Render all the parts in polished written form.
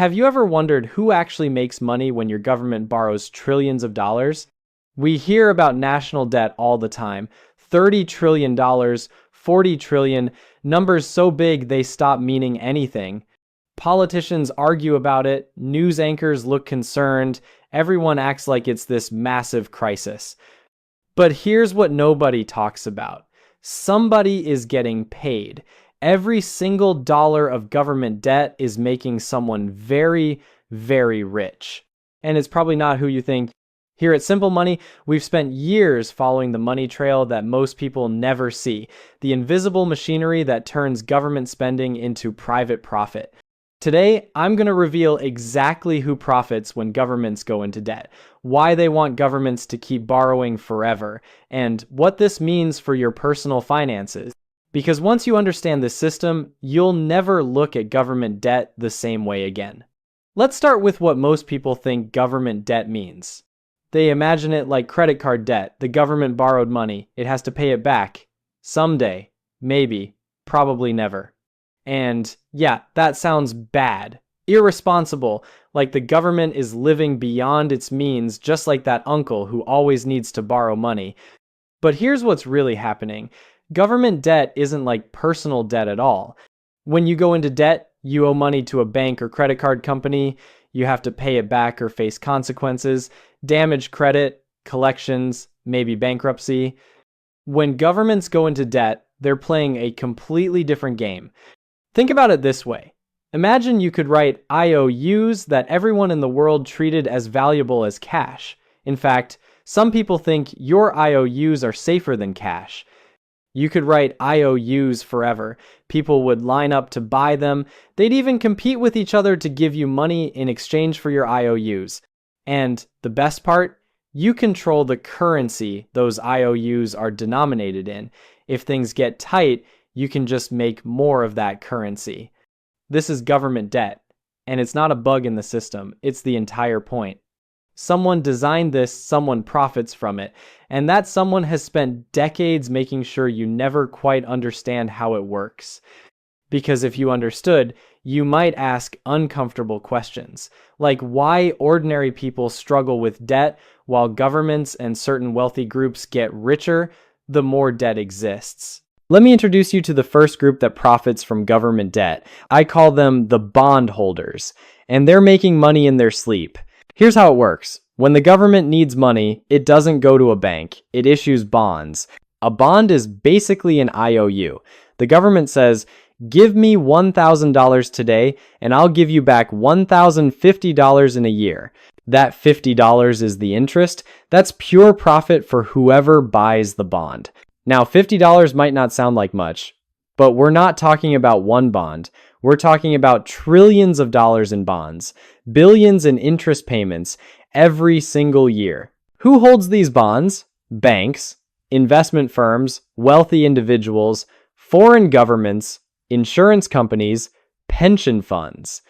Have you ever wondered who actually makes money when your government borrows trillions of dollars? We hear about national debt all the time. $30 trillion, $40 trillion, numbers so big they stop meaning anything. Politicians argue about it, news anchors look concerned, everyone acts like it's this massive crisis. But here's what nobody talks about. Somebody is getting paid. Every single dollar of government debt is making someone very, very rich. And it's probably not who you think. Here at Simple Money, we've spent years following the money trail that most people never see, the invisible machinery that turns government spending into private profit. Today, I'm going to reveal exactly who profits when governments go into debt, why they want governments to keep borrowing forever, and what this means for your personal finances. Because once you understand this system, you'll never look at government debt the same way again. Let's start with what most people think government debt means. They imagine it like credit card debt. The government borrowed money. It has to pay it back. Someday. Maybe. Probably never. And yeah, that sounds bad. Irresponsible, like the government is living beyond its means, just like that uncle who always needs to borrow money. But here's what's really happening. Government debt isn't like personal debt at all. When you go into debt, you owe money to a bank or credit card company, you have to pay it back or face consequences, damaged credit, collections, maybe bankruptcy. When governments go into debt, they're playing a completely different game. Think about it this way. Imagine you could write IOUs that everyone in the world treated as valuable as cash. In fact, some people think your IOUs are safer than cash. You could write IOUs forever. People would line up to buy them. They'd even compete with each other to give you money in exchange for your IOUs. And the best part? You control the currency those IOUs are denominated in. If things get tight, you can just make more of that currency. This is government debt, and it's not a bug in the system, it's the entire point. Someone designed this, someone profits from it, and that someone has spent decades making sure you never quite understand how it works. Because if you understood, you might ask uncomfortable questions, like why ordinary people struggle with debt while governments and certain wealthy groups get richer the more debt exists. Let me introduce you to the first group that profits from government debt. I call them the bondholders, and they're making money in their sleep. Here's how it works. When the government needs money, it doesn't go to a bank. It issues bonds. A bond is basically an IOU. The government says, give me $1,000 today, and I'll give you back $1,050 in a year. That $50 is the interest. That's pure profit for whoever buys the bond. Now, $50 might not sound like much, but we're not talking about one bond. We're talking about trillions of dollars in bonds, billions in interest payments every single year. Who holds these bonds? Banks, investment firms, wealthy individuals, foreign governments, insurance companies, pension funds.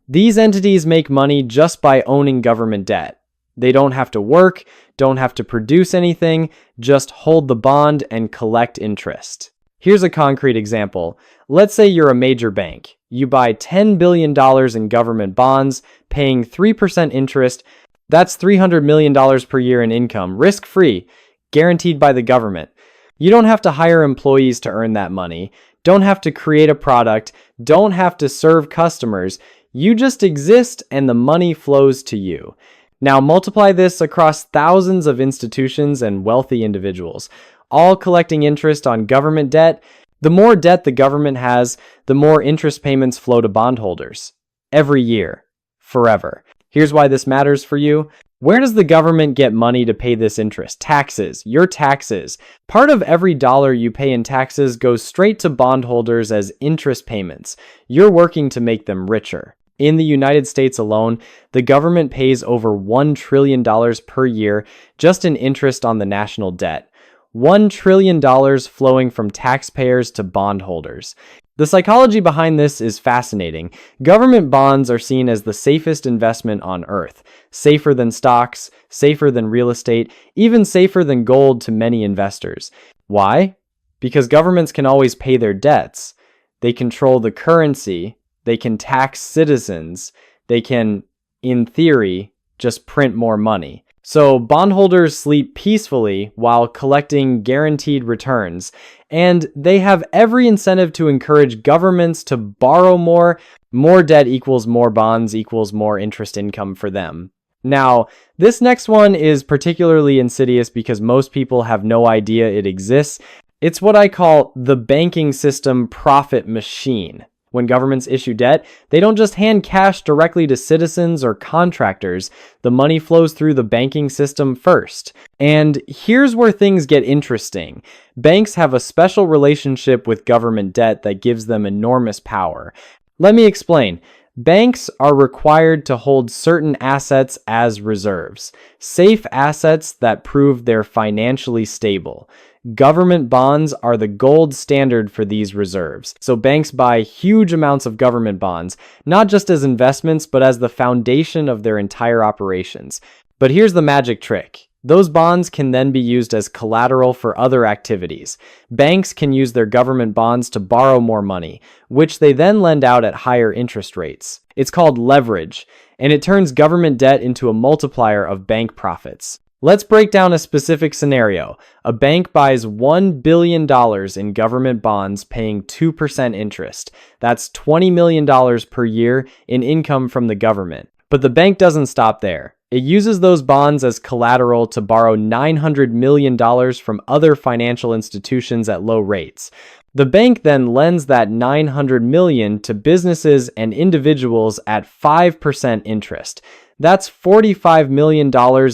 These entities make money just by owning government debt. They don't have to work, don't have to produce anything, just hold the bond and collect interest. Here's a concrete example. Let's say you're a major bank. You buy $10 billion in government bonds, paying 3% interest. That's $300 million per year in income, risk-free, guaranteed by the government. You don't have to hire employees to earn that money, don't have to create a product, don't have to serve customers. You just exist and the money flows to you. Now multiply this across thousands of institutions and wealthy individuals, all collecting interest on government debt. The more debt the government has, the more interest payments flow to bondholders. Every year. Forever. Here's why this matters for you. Where does the government get money to pay this interest? Taxes. Your taxes. Part of every dollar you pay in taxes goes straight to bondholders as interest payments. You're working to make them richer. In the United States alone, the government pays over $1 trillion per year just in interest on the national debt. $1 trillion flowing from taxpayers to bondholders. The psychology behind this is fascinating. Government bonds are seen as the safest investment on earth. Safer than stocks, safer than real estate, even safer than gold to many investors. Why? Because governments can always pay their debts. They control the currency. They can tax citizens. They can, in theory, just print more money. So bondholders sleep peacefully while collecting guaranteed returns, and they have every incentive to encourage governments to borrow more. More debt equals more bonds equals more interest income for them. Now, this next one is particularly insidious because most people have no idea it exists. It's what I call the banking system profit machine. When governments issue debt, they don't just hand cash directly to citizens or contractors. The money flows through the banking system first. And here's where things get interesting. Banks have a special relationship with government debt that gives them enormous power. Let me explain. Banks are required to hold certain assets as reserves, safe assets that prove they're financially stable. Government bonds are the gold standard for these reserves. So banks buy huge amounts of government bonds, not just as investments, but as the foundation of their entire operations. But here's the magic trick. Those bonds can then be used as collateral for other activities. Banks can use their government bonds to borrow more money, which they then lend out at higher interest rates. It's called leverage, and it turns government debt into a multiplier of bank profits. Let's break down a specific scenario. A bank buys $1 billion in government bonds paying 2% interest. That's $20 million per year in income from the government. But the bank doesn't stop there. It uses those bonds as collateral to borrow $900 million from other financial institutions at low rates. The bank then lends that $900 million to businesses and individuals at 5% interest. That's $45 million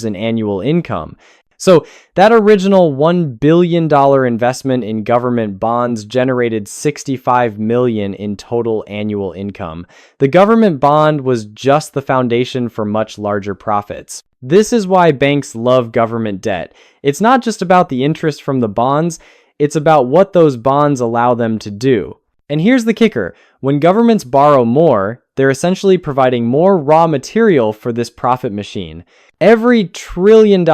in annual income. So that original $1 billion investment in government bonds generated $65 million in total annual income. The government bond was just the foundation for much larger profits. This is why banks love government debt. It's not just about the interest from the bonds, it's about what those bonds allow them to do. And here's the kicker. When governments borrow more, they're essentially providing more raw material for this profit machine. Every $1 trillion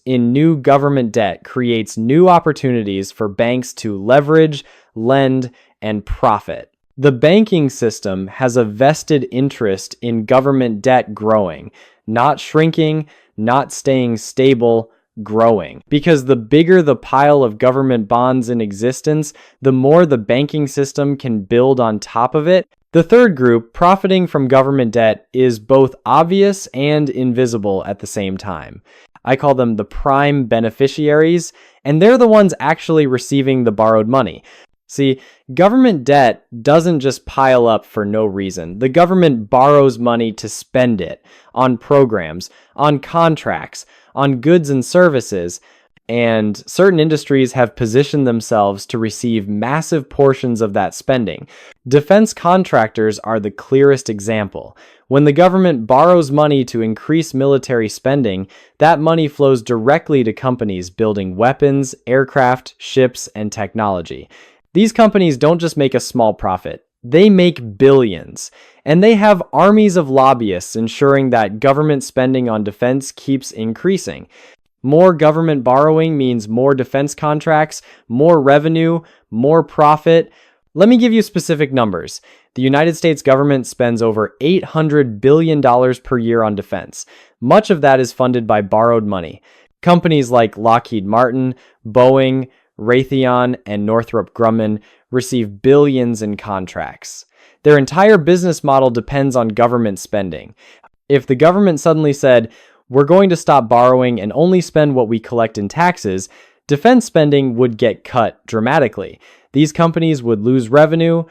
in new government debt creates new opportunities for banks to leverage, lend, and profit. The banking system has a vested interest in government debt growing, not shrinking, not staying stable, growing. Because the bigger the pile of government bonds in existence, the more the banking system can build on top of it. The third group, profiting from government debt, is both obvious and invisible at the same time. I call them the prime beneficiaries, and they're the ones actually receiving the borrowed money. See, government debt doesn't just pile up for no reason. The government borrows money to spend it on programs, on contracts, on goods and services, and certain industries have positioned themselves to receive massive portions of that spending. Defense contractors are the clearest example. When the government borrows money to increase military spending, that money flows directly to companies building weapons, aircraft, ships, and technology. These companies don't just make a small profit, they make billions. And they have armies of lobbyists ensuring that government spending on defense keeps increasing. More government borrowing means more defense contracts, more revenue, more profit. Let me give you specific numbers. The United States government spends over $800 billion per year on defense. Much of that is funded by borrowed money. Companies like Lockheed Martin, Boeing, Raytheon, and Northrop Grumman receive billions in contracts. Their entire business model depends on government spending. If the government suddenly said, "We're going to stop borrowing and only spend what we collect in taxes," defense spending would get cut dramatically. These companies would lose revenue.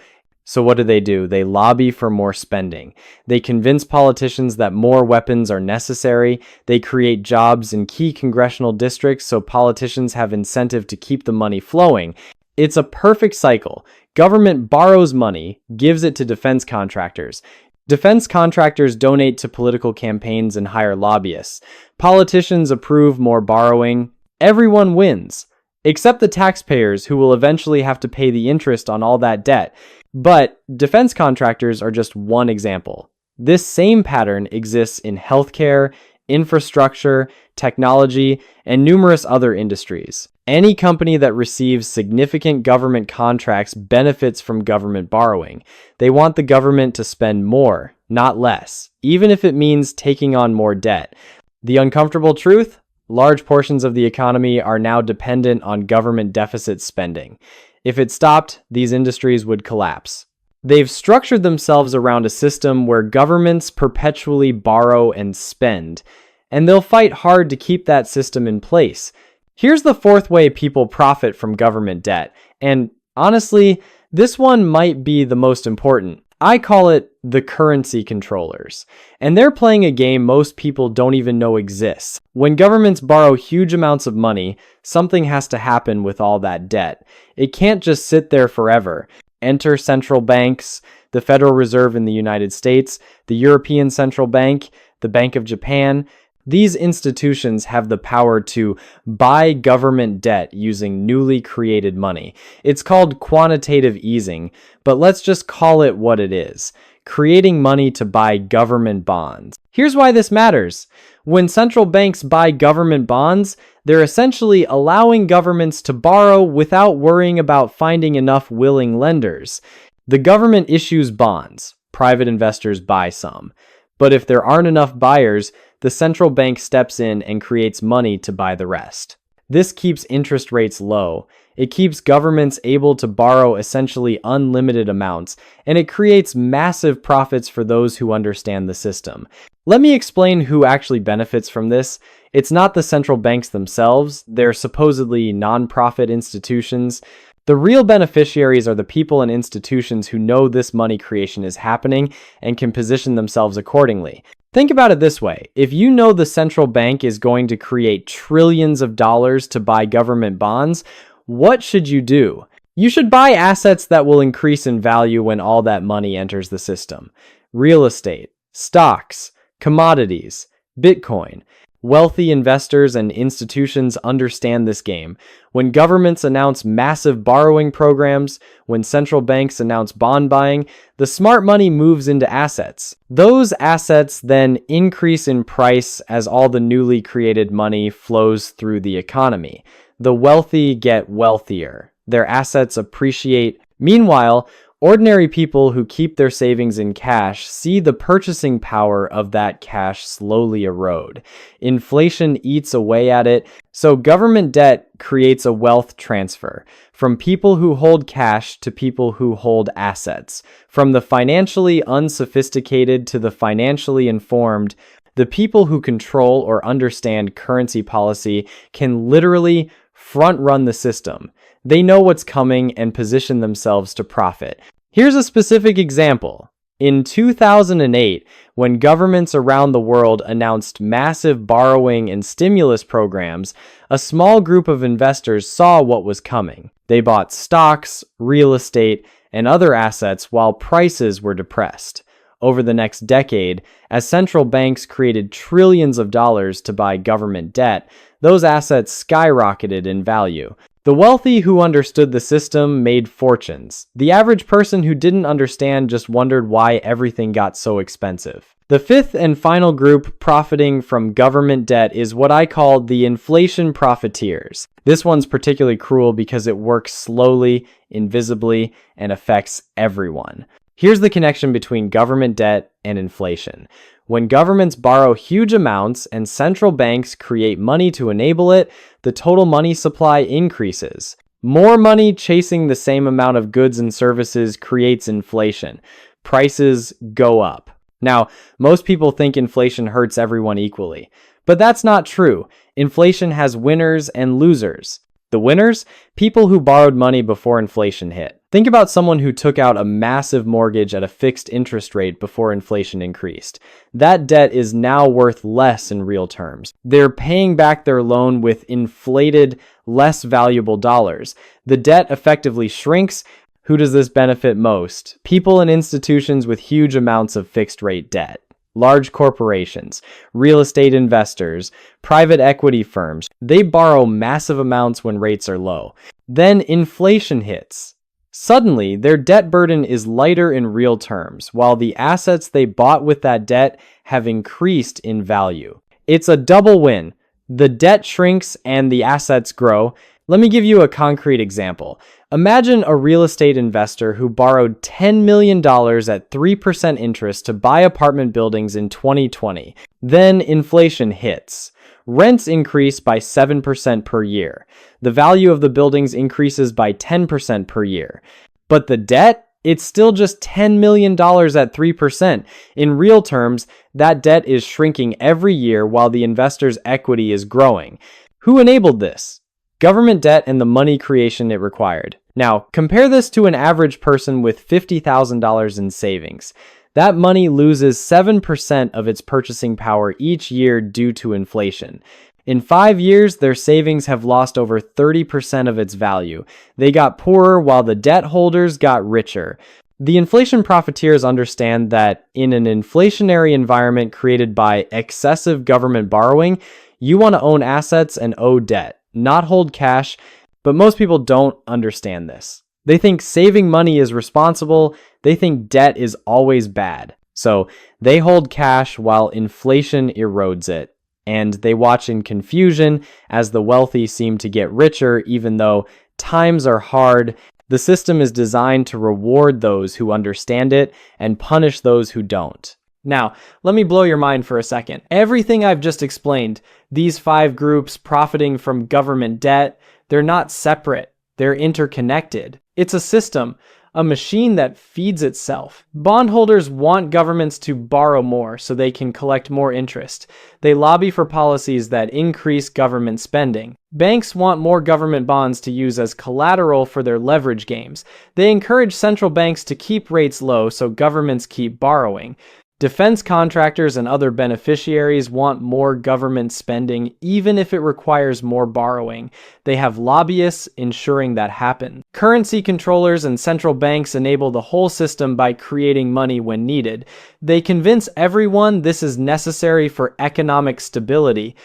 So what do? They lobby for more spending. They convince politicians that more weapons are necessary. They create jobs in key congressional districts so politicians have incentive to keep the money flowing. It's a perfect cycle. Government borrows money, gives it to defense contractors. Defense contractors donate to political campaigns and hire lobbyists. Politicians approve more borrowing. Everyone wins, except the taxpayers who will eventually have to pay the interest on all that debt. But defense contractors are just one example. This same pattern exists in healthcare, infrastructure, technology, and numerous other industries. Any company that receives significant government contracts benefits from government borrowing. They want the government to spend more. not less, even if it means taking on more debt. The uncomfortable truth? Large portions of the economy are now dependent on government deficit spending. If it stopped, these industries would collapse. They've structured themselves around a system where governments perpetually borrow and spend, and they'll fight hard to keep that system in place. Here's the fourth way people profit from government debt, and honestly, this one might be the most important. I call it the currency controllers, and they're playing a game most people don't even know exists. When governments borrow huge amounts of money, something has to happen with all that debt. It can't just sit there forever. Enter central banks, the Federal Reserve in the United States, the European Central Bank, the Bank of Japan. These institutions have the power to buy government debt using newly created money. It's called quantitative easing, but let's just call it what it is: creating money to buy government bonds. Here's why this matters. When central banks buy government bonds, they're essentially allowing governments to borrow without worrying about finding enough willing lenders. The government issues bonds, private investors buy some. But if there aren't enough buyers, the central bank steps in and creates money to buy the rest. This keeps interest rates low. It keeps governments able to borrow essentially unlimited amounts, and it creates massive profits for those who understand the system. Let me explain who actually benefits from this. It's not the central banks themselves. They're supposedly non-profit institutions. The real beneficiaries are the people and institutions who know this money creation is happening and can position themselves accordingly. Think about it this way. If you know the central bank is going to create trillions of dollars to buy government bonds, what should you do? You should buy assets that will increase in value when all that money enters the system. Real estate, stocks, commodities, Bitcoin. Wealthy investors and institutions understand this game. When governments announce massive borrowing programs, when central banks announce bond buying, the smart money moves into assets. Those assets then increase in price as all the newly created money flows through the economy. The wealthy get wealthier. Their assets appreciate. Meanwhile, ordinary people who keep their savings in cash see the purchasing power of that cash slowly erode. Inflation eats away at it, so government debt creates a wealth transfer from people who hold cash to people who hold assets. From the financially unsophisticated to the financially informed, the people who control or understand currency policy can literally front-run the system. They know what's coming and position themselves to profit. Here's a specific example. In 2008, when governments around the world announced massive borrowing and stimulus programs, a small group of investors saw what was coming. They bought stocks, real estate, and other assets while prices were depressed. Over the next decade, as central banks created trillions of dollars to buy government debt, those assets skyrocketed in value. The wealthy who understood the system made fortunes. The average person who didn't understand just wondered why everything got so expensive. The fifth and final group profiting from government debt is what I call the inflation profiteers. This one's particularly cruel because it works slowly, invisibly, and affects everyone. Here's the connection between government debt and inflation. When governments borrow huge amounts and central banks create money to enable it, the total money supply increases. More money chasing the same amount of goods and services creates inflation. Prices go up. Now, most people think inflation hurts everyone equally, but that's not true. Inflation has winners and losers. The winners? People who borrowed money before inflation hit. Think about someone who took out a massive mortgage at a fixed interest rate before inflation increased. That debt is now worth less in real terms. They're paying back their loan with inflated, less valuable dollars. The debt effectively shrinks. Who does this benefit most? People and institutions with huge amounts of fixed rate debt. Large corporations, real estate investors, private equity firms, they borrow massive amounts when rates are low. Then inflation hits. Suddenly, their debt burden is lighter in real terms, while the assets they bought with that debt have increased in value. It's a double win. The debt shrinks and the assets grow. Let me give you a concrete example. Imagine a real estate investor who borrowed $10 million at 3% interest to buy apartment buildings in 2020. Then inflation hits. Rents increase by 7% per year. The value of the buildings increases by 10% per year. But the debt? It's still just $10 million at 3%. In real terms, that debt is shrinking every year while the investor's equity is growing. Who enabled this? Government debt and the money creation it required. Now, compare this to an average person with $50,000 in savings. That money loses 7% of its purchasing power each year due to inflation. In 5 years, their savings have lost over 30% of its value. They got poorer while the debt holders got richer. The inflation profiteers understand that in an inflationary environment created by excessive government borrowing, you want to own assets and owe debt, not hold cash, but most people don't understand this. They think saving money is responsible, they think debt is always bad. So they hold cash while inflation erodes it. And they watch in confusion as the wealthy seem to get richer even though times are hard. The system is designed to reward those who understand it and punish those who don't. Now, let me blow your mind for a second. Everything I've just explained, these 5 groups profiting from government debt, they're not separate. They're interconnected. It's a system, a machine that feeds itself. Bondholders want governments to borrow more so they can collect more interest. They lobby for policies that increase government spending. Banks want more government bonds to use as collateral for their leverage games. They encourage central banks to keep rates low so governments keep borrowing. Defense contractors and other beneficiaries want more government spending, even if it requires more borrowing. They have lobbyists ensuring that happens. Currency controllers and central banks enable the whole system by creating money when needed. They convince everyone this is necessary for economic stability.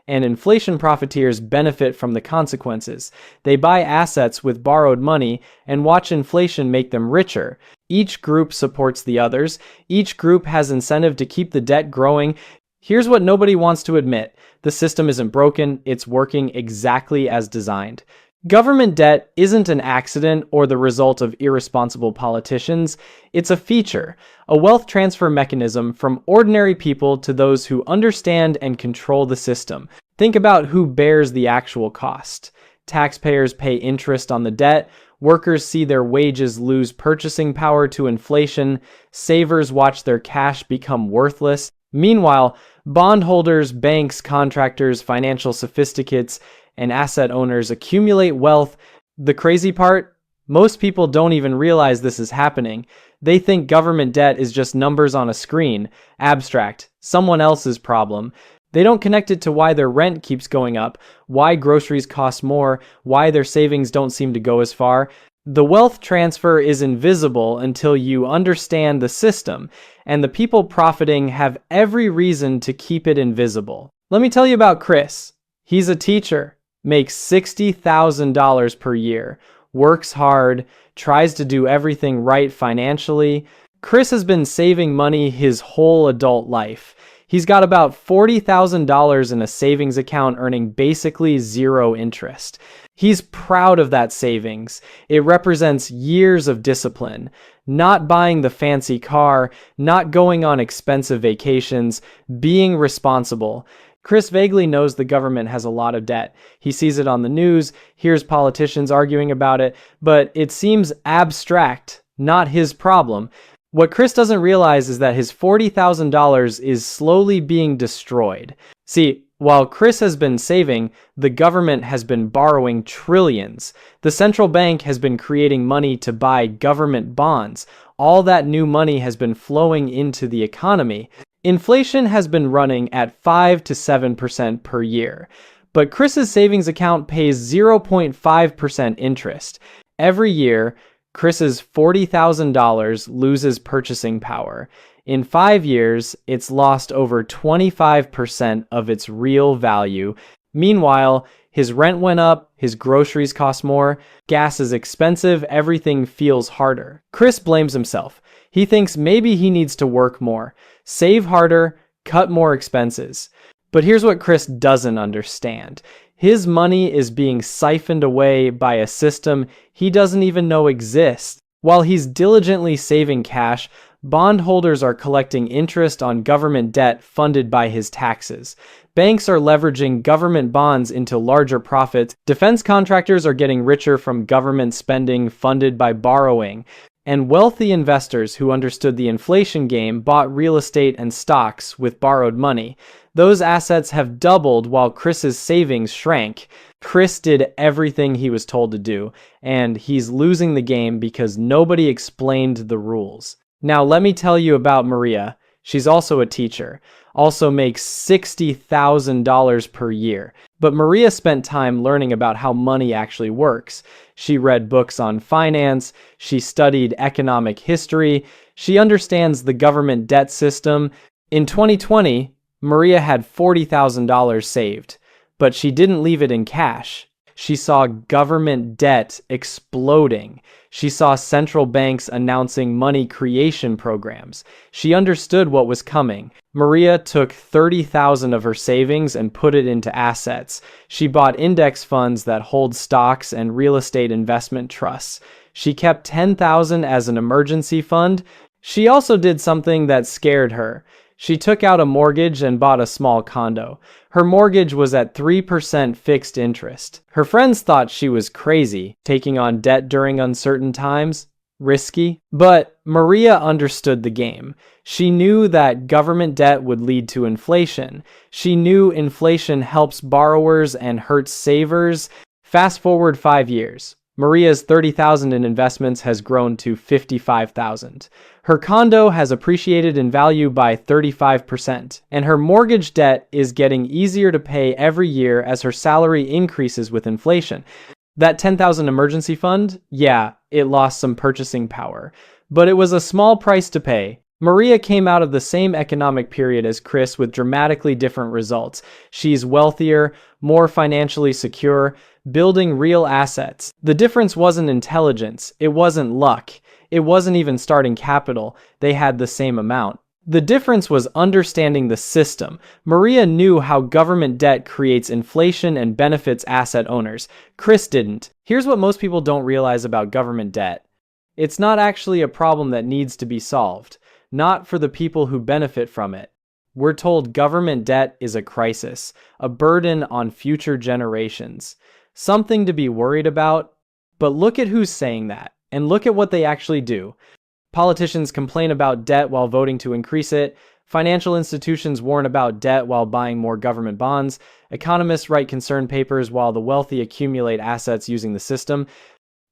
And inflation profiteers benefit from the consequences. They buy assets with borrowed money and watch inflation make them richer. Each group supports the others. Each group has incentive to keep the debt growing. Here's what nobody wants to admit. The system isn't broken. It's working exactly as designed. Government debt isn't an accident or the result of irresponsible politicians. It's a feature, a wealth transfer mechanism from ordinary people to those who understand and control the system. Think about who bears the actual cost. Taxpayers pay interest on the debt. Workers see their wages lose purchasing power to inflation. Savers watch their cash become worthless. Meanwhile, bondholders, banks, contractors, financial sophisticates, and asset owners accumulate wealth. The crazy part? Most people don't even realize this is happening. They think government debt is just numbers on a screen, abstract, someone else's problem. They don't connect it to why their rent keeps going up, why groceries cost more, why their savings don't seem to go as far. The wealth transfer is invisible until you understand the system, and the people profiting have every reason to keep it invisible. Let me tell you about Chris. He's a teacher, makes $60,000 per year, works hard, tries to do everything right financially. Chris has been saving money his whole adult life. He's got about $40,000 in a savings account earning basically zero interest. He's proud of that savings. It represents years of discipline. Not buying the fancy car, not going on expensive vacations, being responsible. Chris vaguely knows the government has a lot of debt. He sees it on the news, hears politicians arguing about it, but it seems abstract, not his problem. What Chris doesn't realize is that his $40,000 is slowly being destroyed. See, while Chris has been saving, the government has been borrowing trillions. The central bank has been creating money to buy government bonds. All that new money has been flowing into the economy. Inflation has been running at 5 to 7% per year. But Chris's savings account pays 0.5% interest. Every year, Chris's $40,000 loses purchasing power. In 5 years, it's lost over 25% of its real value. Meanwhile, his rent went up, his groceries cost more, gas is expensive, everything feels harder. Chris blames himself. He thinks maybe he needs to work more, save harder, cut more expenses. But here's what Chris doesn't understand. His money is being siphoned away by a system he doesn't even know exists. While he's diligently saving cash, bondholders are collecting interest on government debt funded by his taxes. Banks are leveraging government bonds into larger profits. Defense contractors are getting richer from government spending funded by borrowing. And wealthy investors who understood the inflation game bought real estate and stocks with borrowed money. Those assets have doubled while Chris's savings shrank. Chris did everything he was told to do, and he's losing the game because nobody explained the rules. Now let me tell you about Maria. She's also a teacher, also makes $60,000 per year. But Maria spent time learning about how money actually works. She read books on finance, she studied economic history, she understands the government debt system. In 2020, Maria had $40,000 saved, but she didn't leave it in cash. She saw government debt exploding. She saw central banks announcing money creation programs. She understood what was coming. Maria took $30,000 of her savings and put it into assets. She bought index funds that hold stocks and real estate investment trusts. She kept $10,000 as an emergency fund. She also did something that scared her. She took out a mortgage and bought a small condo. Her mortgage was at 3% fixed interest. Her friends thought she was crazy, taking on debt during uncertain times. Risky. But Maria understood the game. She knew that government debt would lead to inflation. She knew inflation helps borrowers and hurts savers. Fast forward 5 years. Maria's $30,000 in investments has grown to $55,000. Her condo has appreciated in value by 35%, and her mortgage debt is getting easier to pay every year as her salary increases with inflation. That $10,000 emergency fund, yeah, it lost some purchasing power, but it was a small price to pay. Maria came out of the same economic period as Chris with dramatically different results. She's wealthier, more financially secure, building real assets. The difference wasn't intelligence, it wasn't luck, it wasn't even starting capital. They had the same amount. The difference was understanding the system. Maria knew how government debt creates inflation and benefits asset owners. Chris didn't. Here's what most people don't realize about government debt. It's not actually a problem that needs to be solved. Not for the people who benefit from it. We're told government debt is a crisis, a burden on future generations, something to be worried about. But look at who's saying that, and look at what they actually do. Politicians complain about debt while voting to increase it. Financial institutions warn about debt while buying more government bonds. Economists write concern papers while the wealthy accumulate assets using the system.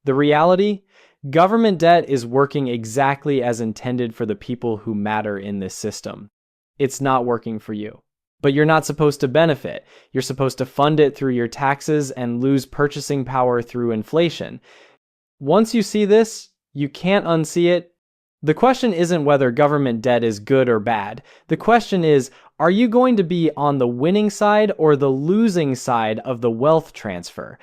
The reality? Government debt is working exactly as intended for the people who matter in this system. It's not working for you. But you're not supposed to benefit. You're supposed to fund it through your taxes and lose purchasing power through inflation. Once you see this, you can't unsee it. The question isn't whether government debt is good or bad. The question is, are you going to be on the winning side or the losing side of the wealth transfer?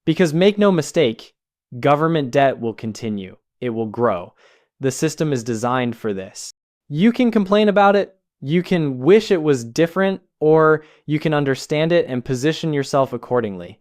Because make no mistake, government debt will continue. It will grow. The system is designed for this. You can complain about it, you can wish it was different, or you can understand it and position yourself accordingly.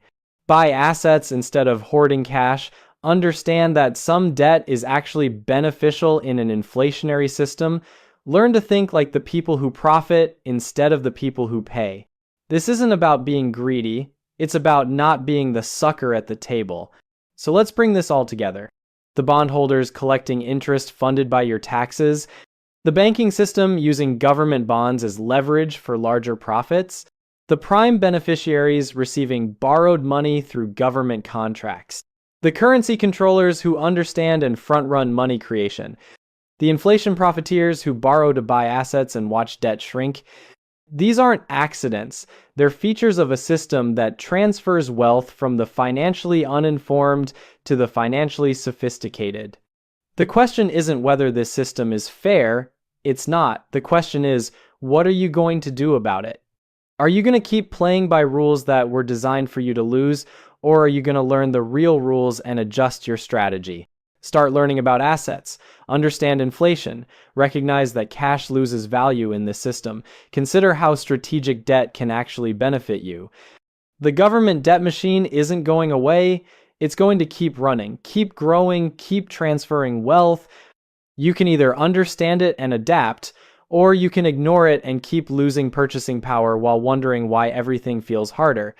Buy assets instead of hoarding cash. Understand that some debt is actually beneficial in an inflationary system. Learn to think like the people who profit instead of the people who pay. This isn't about being greedy. It's about not being the sucker at the table. So let's bring this all together. The bondholders collecting interest funded by your taxes. The banking system using government bonds as leverage for larger profits. The prime beneficiaries receiving borrowed money through government contracts. The currency controllers who understand and front-run money creation. The inflation profiteers who borrow to buy assets and watch debt shrink. These aren't accidents. They're features of a system that transfers wealth from the financially uninformed to the financially sophisticated. The question isn't whether this system is fair. It's not. The question is, what are you going to do about it? Are you going to keep playing by rules that were designed for you to lose, or are you going to learn the real rules and adjust your strategy? Start learning about assets, understand inflation, recognize that cash loses value in this system, consider how strategic debt can actually benefit you. The government debt machine isn't going away. It's going to keep running, keep growing, keep transferring wealth. You can either understand it and adapt, or you can ignore it and keep losing purchasing power while wondering why everything feels harder.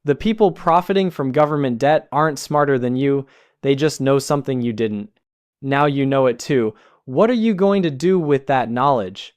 The people profiting from government debt aren't smarter than you, they just know something you didn't. Now you know it too. What are you going to do with that knowledge?